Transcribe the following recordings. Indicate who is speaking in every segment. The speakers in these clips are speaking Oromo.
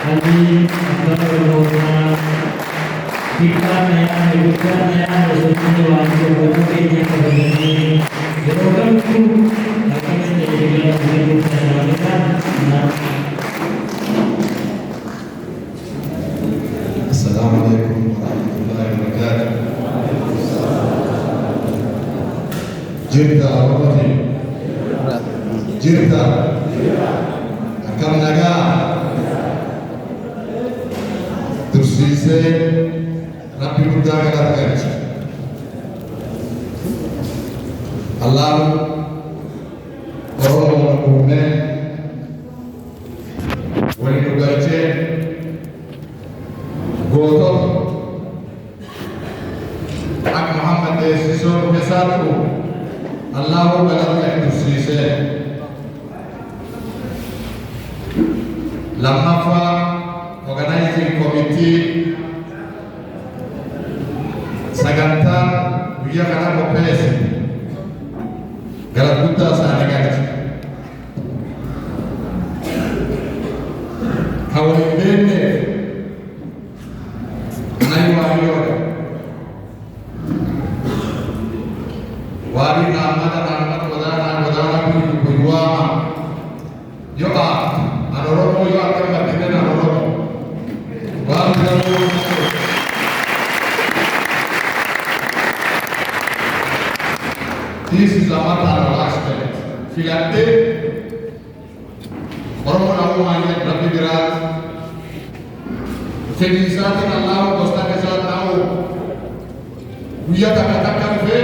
Speaker 1: Haji Abdul Rahman kita yang hidupnya bersama waktu berikutnya kembali berdoaku akan menjadi hidup saya.
Speaker 2: Assalamualaikum warahmatullahi wabarakatuh. Jirta akan naga tursise Rabbi Buddha galatkan Allah orang umumnya wali tugace goto ak Muhammad Sisor besarku Allah galatkan tursise Lamafa organizing committee Saganta Via Kana Lopez Galaguta Sanagat Kawalibene Naiwa Yoga Wari Namada Namada Wadana Buiwama Yoga Adoromo yo akan batinnya adoromo. Wah this is our last minute. Filate orang orang mana Rabbi berat. Felisatin Allah dosta kesal tahu. Dia katakan fe.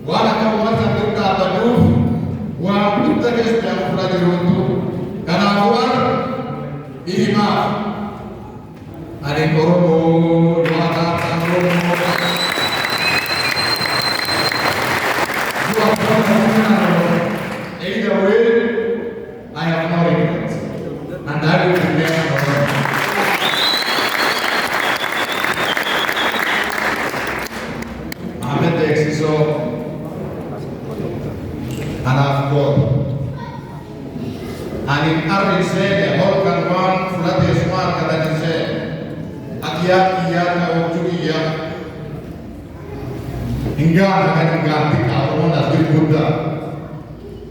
Speaker 2: Wala kamu masa kita badu. Wah kita kes yang pernah diruntuh. Karena keluar ihma ada koromo dua kata koromo dua kata either way I have no regrets and I will remain forever. Ahmed Exiso anak God Anin arri sene holkan wan fulate smar kadani se akia iya ka ujugi ya hingga akan ganti kalau nasir Buddha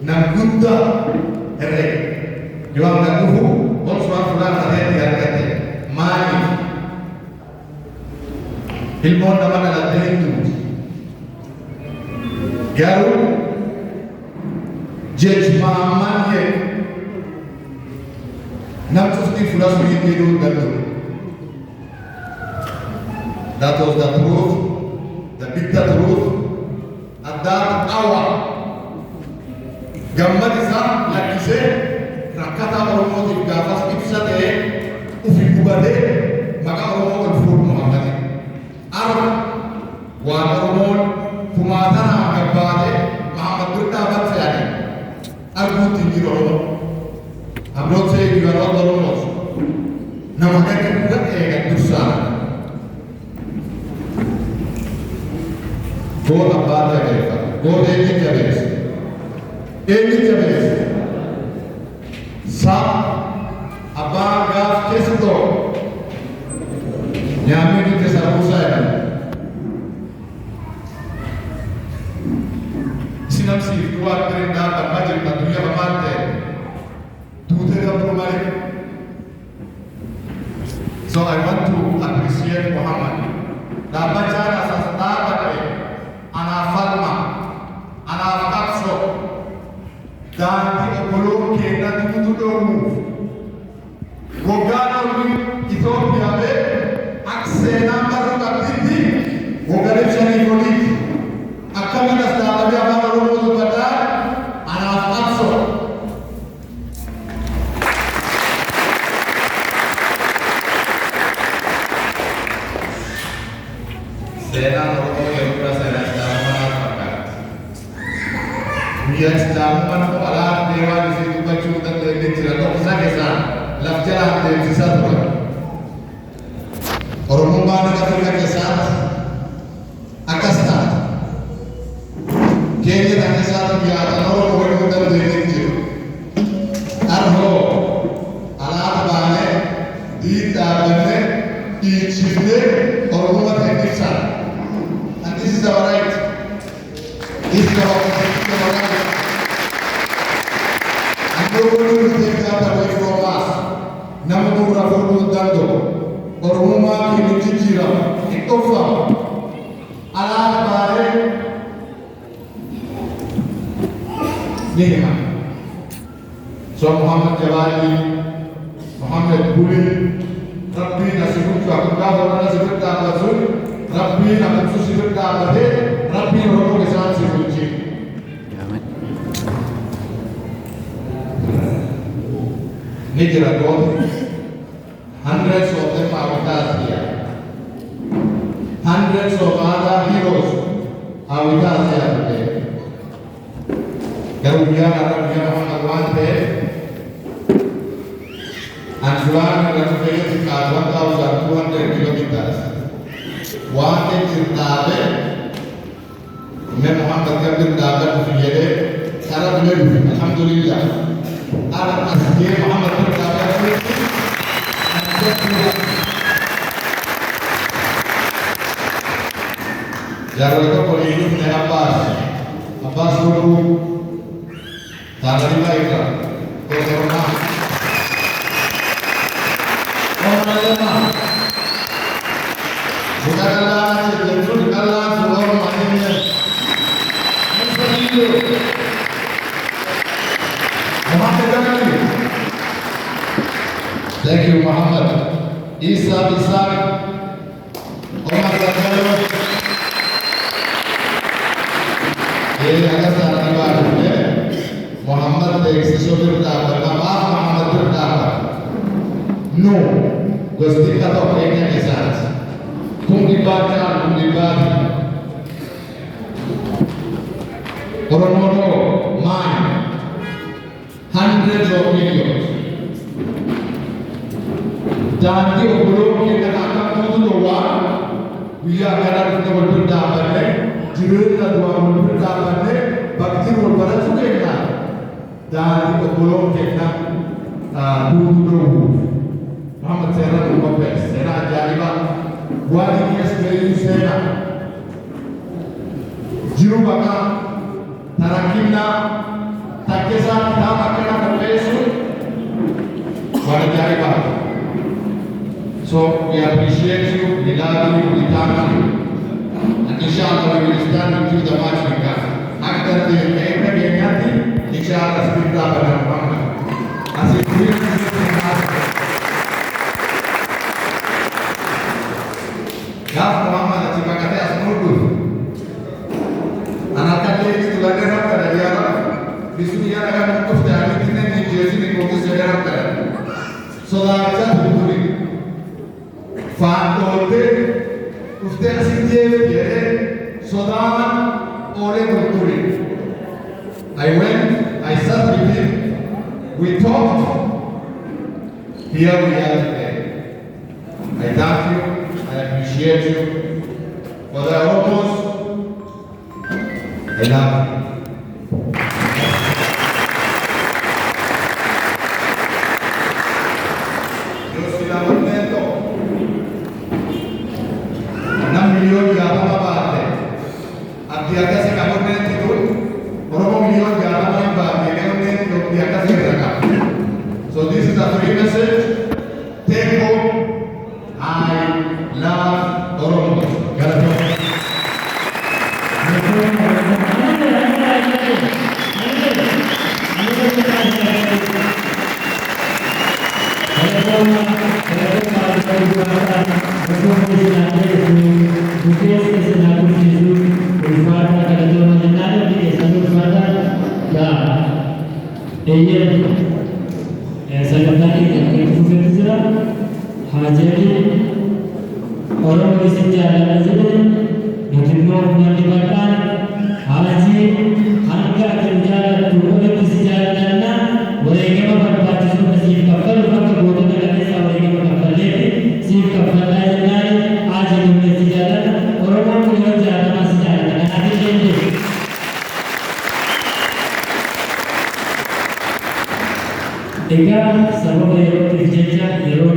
Speaker 2: nan Buddha ere jual naguhu hol smar fulan ada tiar kate mani ilmu nama ada itu garu jej maman ye Not 50 plus million dollars. That was the truth, the bitter truth. At that hour, Gammadisa, like you say, Rakata Oromo Gavas Ipsate, Ufibubade, Maka Oromo and Food Muhammad. Arab, Wateromon, Pumatana Gabade, Muhammad Dutta Batsani, Arguti Oromo. I'm not saying you are not the Romans. Now I can put a Dusan. Go about the Gaifa. Go David Javis. David Javis. Sa Abba Gaf Kesato. Yami Kesabusa. Sinapsi, you are doing that, but magic, but we have a man. So I want to appreciate Muhammad. Dapat cara sastra ana Fatma, ana Fakso, dan di belum kita dituduh. Wogana umi Ethiopia be akse number kapiti, wogana cari politik. Akan ada strategi apa lalu pada ana Fakso. Sena Romo yang berasal dari Malaysia. Dia sedang menemukan dewa di situ baju dan kecil atau kisah-kisah. Lafjalah dari kisah Tuhan. Orang membangun ketika kisah akasta. Kini tak kisah dia atau orang yang dari kecil. Arho alat balik diidhaabanne dhiichifne Oromummaa ta'e ibsa. And this is our right. This is our right. And nobody will take that away from us. Nama nurra furdu dando. Oromummaa keenya jijjiirama. Ittofama. Alaat baaree ni hima. So Muhammad Jawadi, Muhammad Buli, Rabbi nasibut ka orang nasibut ka bazul, Rabbi nak nasibut ka bade, Rabbi orang ke saat sibut ci. Ni kira hundreds of them are with us here. Hundreds of other heroes are with us here today. Kerugian Muhammad Wante and Fulani dan sekitar 1,200 kilometers. Wante Tirtabe, Muhammad Tirtabe Fiyede, Arab Lebu, Alhamdulillah. Arab Asir Muhammad Tirtabe. Jalan itu politik dengan Abbas dulu tanah itu corona bukan Allah justru Allah suruh manusia thank you Muhammad Isa Omar Zakalo ये अगर सारी बात है मोहम्मद एक से berdapat nama Muhammad berdapat no gusti kata mereka kesat kum dibaca orang main hundreds of millions jangan belum kita akan tutup doa biar kita berdapat Jirul dan dua berdapat bakti berbalas juga kena dan itu belum kena dulu Muhammad Sera Muhammad Sera Jaliban buat ini sekali Sera jiru baka tarakimna takesa kita makan berpesu buat Jaliban so we appreciate you we love you we thank you. Inshallah we will stand with you the march we can. After the paper game nanti, inshallah kita akan bangga. Asal Gaf Muhammad cakap kata asmul anak kali itu lagi nak ada dia orang. Bisunya akan mengkuf dari sini ni jadi ni fokus sekarang kan. Soalnya betul. Faktor उसने सिंचे ये सोदान ओरे Gurukul I went, I sat with him, we talked, here we are today. I thank you, I appreciate you, for the almost, I love you. Yo soy contento. 6 miliar jatah apa? Di atas kamu itu, berapa miliar jatah apa? Di atas mereka. So this is a free message. Take home. I love Oromo.
Speaker 1: orang bersejarah nazar, hidupnya menyebabkan haji, angka kerja turun bersejarah dana, mereka berbaca surat sif kafal, maka bodoh lagi mereka kafal lagi, sif kafal lagi, haji bersejarah, orang punya sejarah masih sejarah, nanti jadi. Eka sebab yang terjadi, yang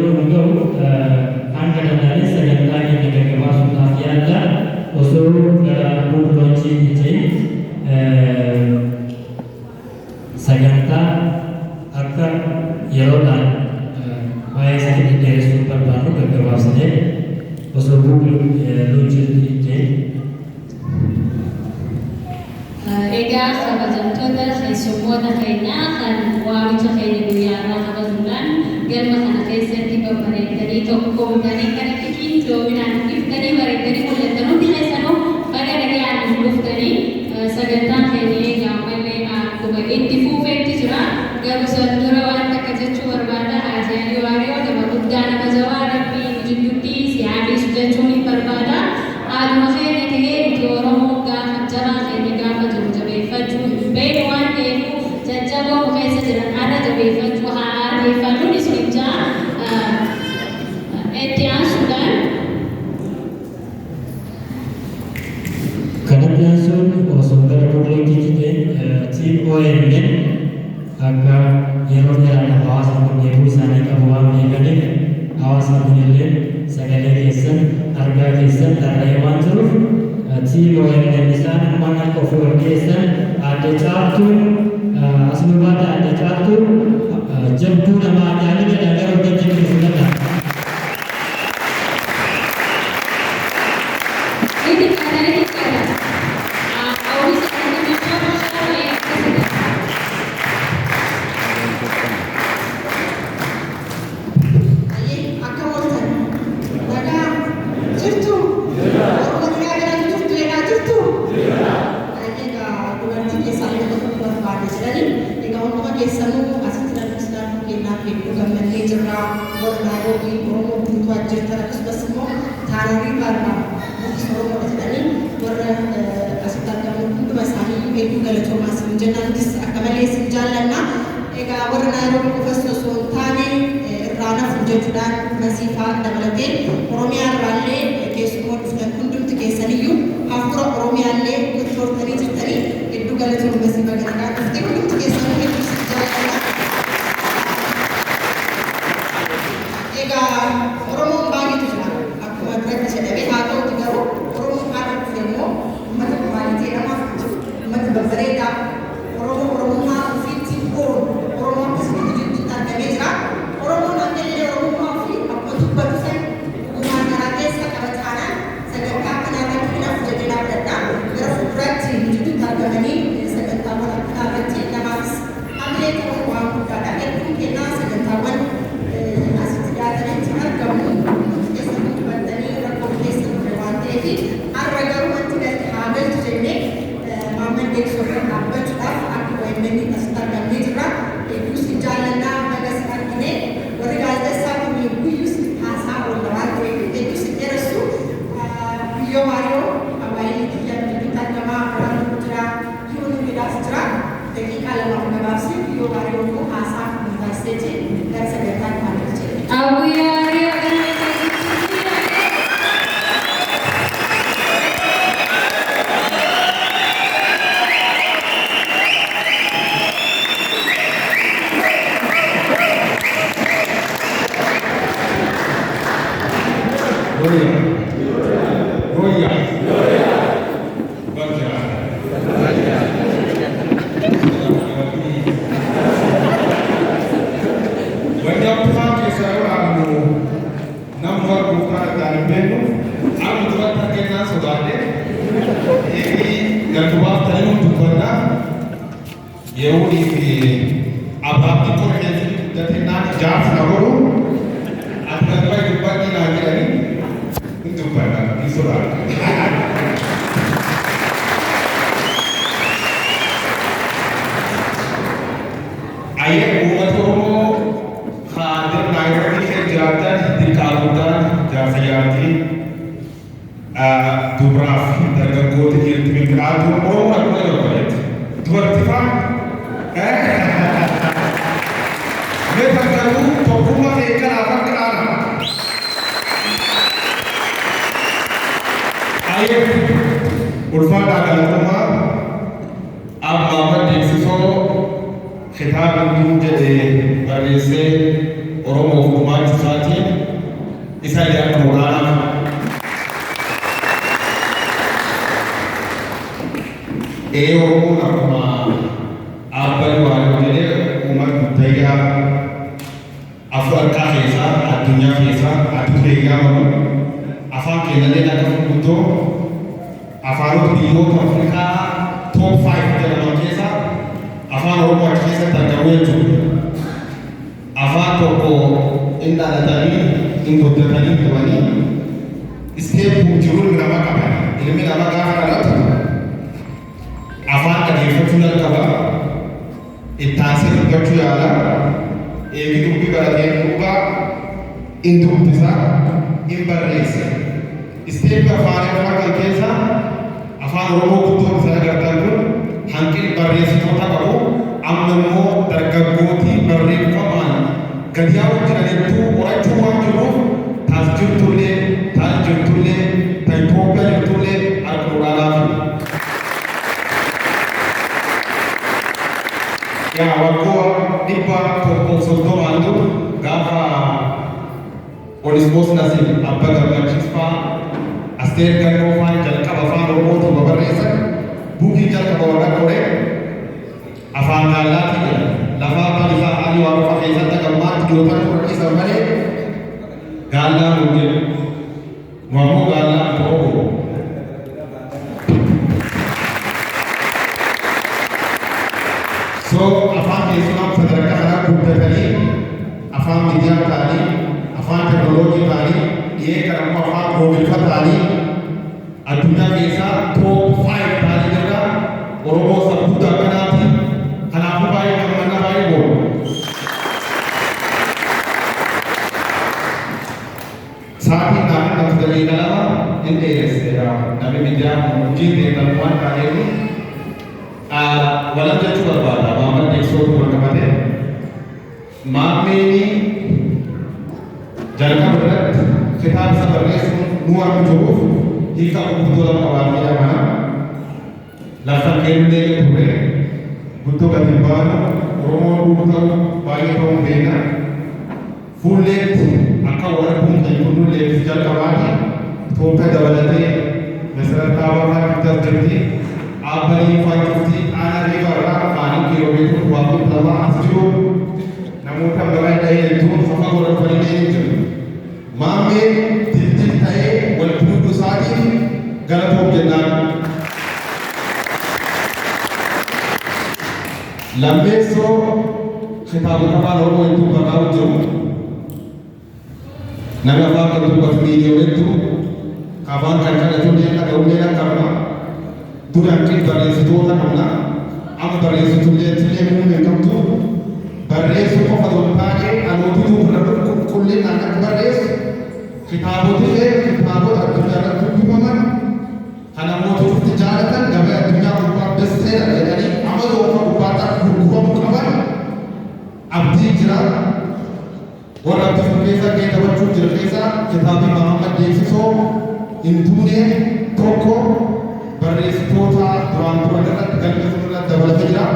Speaker 1: Orang Maya sakit dari super baru berkewasannya Osok lucu itu.
Speaker 3: Egaa kabajamtoota keessummoota keenyaa kan waamicha keenya guyyaarraa kabajuudhaan galma kana keessatti babbareedanii tokkoomtanii kan akka qinxoominaan dhiftanii bareedanii mul'atan hundi keessanuu baga dhaga'aan dhuftanii sagantaan keenya egaa ammallee akkuma itti fufeetti jira. Garuu san dura waan takka jechuu barbaada. Haajaalii Waariyoo nama guddaa nama jabaa rabbii jidduutti si haabisu jechuun hin barbaada. Haaluma keenya ta'ee itti Oromoo gaafa jabaa keenya gaafa jiru jabeeffachuu hin beeku waan ta'eef jajjaboo keessa jiran haala jabeeffachuu haa argeeffannuun isinicha itti aansuudhaan
Speaker 1: Kanatti aansuun osoo gara piroojeektii Team OMN akka yeroo dheeraadhaaf hawaasa kun eeguu isaanii qabu waan beekaniif hawaasa kunillee sagalee keessan argaa keessan dharra'ee waan jiruuf Team OMN isaan waan akka ofii walgeessan adda caartuu asuma baata adda caartuu jabduu namaa yaadame gara hojjechuuf fudhata.
Speaker 2: Afrikaa keessaa, addunyaa keessaa, addunyaa eegamu afaan keenyallee akka fudhatoo afaanota biyyoota Afrikaa top 5 jedhaman keessaa afaan Oromoo achi keessatti argamu jechuudha. Afaan tokko hin dhalatanii, hin guddatanii turanii isteeppuu jiruun nama qaban. Ilmi nama gaafa dhalatu afaan dhageeffachuu jalqaba. Ittaansa dubbachuu yaala. Eegi dubbii baratee duuba in dubbisa, in barreessa. Isteeppi afaan kan keessa afaan Oromoo guddoo isa agartan kun hanqina barreessitoota qabu. Amma immoo dargaggootii barreeffamaan gadi yaa'uu jiran hedduu qorachuu waan jiruuf taas jirtullee ta Itoophiyaa jirtullee arguudhaanaaf. Yaa waggoo dhibba tokko soddomaan dur gaafa Onismoos Nasiib Abbaa Gammachiis fa'aa Asteer Gannoo fa'aa jalqaba afaan Oromootiin barreessan buukii jalqaba warra qoree afaan gaallaatii jedha. Lafaa bal'ifaa alii waaqofa keessatti gammaatti yookaan furdisa malee gaallaa hin jedhu. Waamuu gaallaa ta'uu. So afaan keessumaa sadarkaa kanaa guddatanii afaan miidiyaa ta'anii afaan teknooloojii ta'anii dhiyee kan ammoo afaan mobilfa ta'anii addunyaa keessaa top 5 ta'anii jirra. Oromoo sabboota akkanaati. Kanaafuu baay'ee gammadna baay'ee boona. Sa'aatiin naannoo namni daqiiqa lama hin dheeresseera. Namni miidiyaa hojii beekan waan ta'eef walam jechuu barbaada. Maamilli beeksisootu barbaade. Maamilli jalqaba irratti kitaaba isa barreessuun nu akka jiruuf hiika gurguddoo lama qabaatee amana. Lafa kennee ture guddoo gadi baanu Oromoo duukaa baay'ee ta'uu beekna. Fuulleetti akka warra kun kan leefi jalqabaati Itoophiyaa dabalatee masarata warraa guddaa jirti. Abbanii faayifti aanaa reefarraa afaanii kiiloomeetira waaqni lama as jiru namoota baay'ee ta'ee hedduun fafa godhatanii jiru. Maammee dildil ta'ee wal fuudhu isaatiif galatoom jennaan. Lammeessoo kitaabota afaan Oromoo hedduu barraa'u jiru. Nama afaan kan dubbatu miidiyoo hedduu afaan kan kadhatullee dhaga'ullee qabna. Duraan barreessitoota qabna. Amma barreessitullee tillee muummee qabdu. Barreessuu qofa osoo hin taane dhalootituu bira qulqullinaan akka barreessu kitaabotillee kitaabota addunyaarratti dubbifaman kan namootatti jaalatan gabaa addunyaa gubbaa besteera jedhanii Amazon gubbaatti akka gurguramuu qaban abdii jira. Warra abdii keessa geeddarachuu jira keessa kitaabni Mahammad Deessisoo hin duune tokko barreessitoota duraan turan irratti galmeessuu irratti dabalatee jira.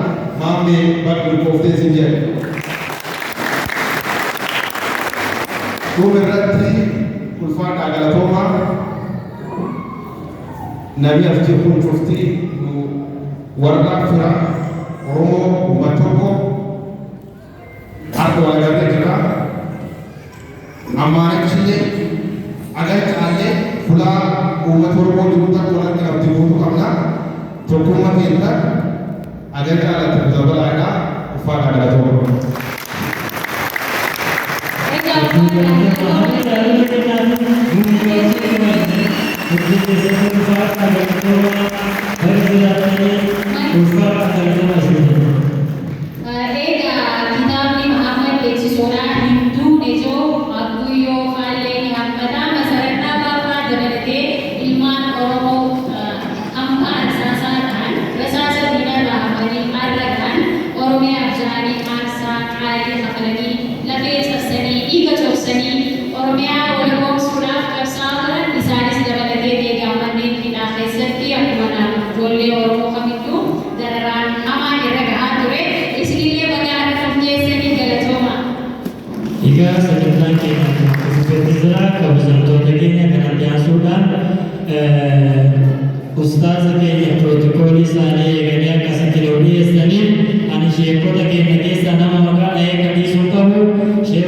Speaker 2: Maammee bakka kooftee siin jedhe. Dhuma irratti ulfaadhaa galatoomaa namni as jiru kun cuftii warra fira Oromoo uummata tokko akka walagarree jira. Ammaanichillee agarcaallee fulaa uummata Oromoo jiruuta qoranni abdii guutuu qabna. Tokkummaa keessa agarcaalatti dabalaadhaa ulfaadhaa galatoomaa.
Speaker 3: Kitaabni Mahammad Deessisoodhaa hinduu ijoo Abguyyoo Haallee Hammataa Masarattaa Baafaa dabalatee ilmaan Oromoo hambaan saasaadhaan rasaasa diinarraa hafanii arragaan Oromiyaaf jedhanii aarsaa qaalii hafalanii lafee cabsanii dhiiga coobsanii Oromiyaa wal boonsuudhaaf qabsaa'an isaanis dabalatee deegaa manneen hidhaa keessatti akkuma ijoollee Oromoo kamiyyuu dararaan hamaan irra gahaa ture. Isinillee magaalaa Finfinneessanii galatooma.
Speaker 1: Egaa sagantaan keenya keessatti jira kabajamtoota keenya kan addaansuudhaan ustaaza keenya pirootokoolii isaanii eeganii akkasitti yoo dhiyeessaniif ani sheekota keenya keessaa nama maqaa dhahee kan dhiisuu qabu Shee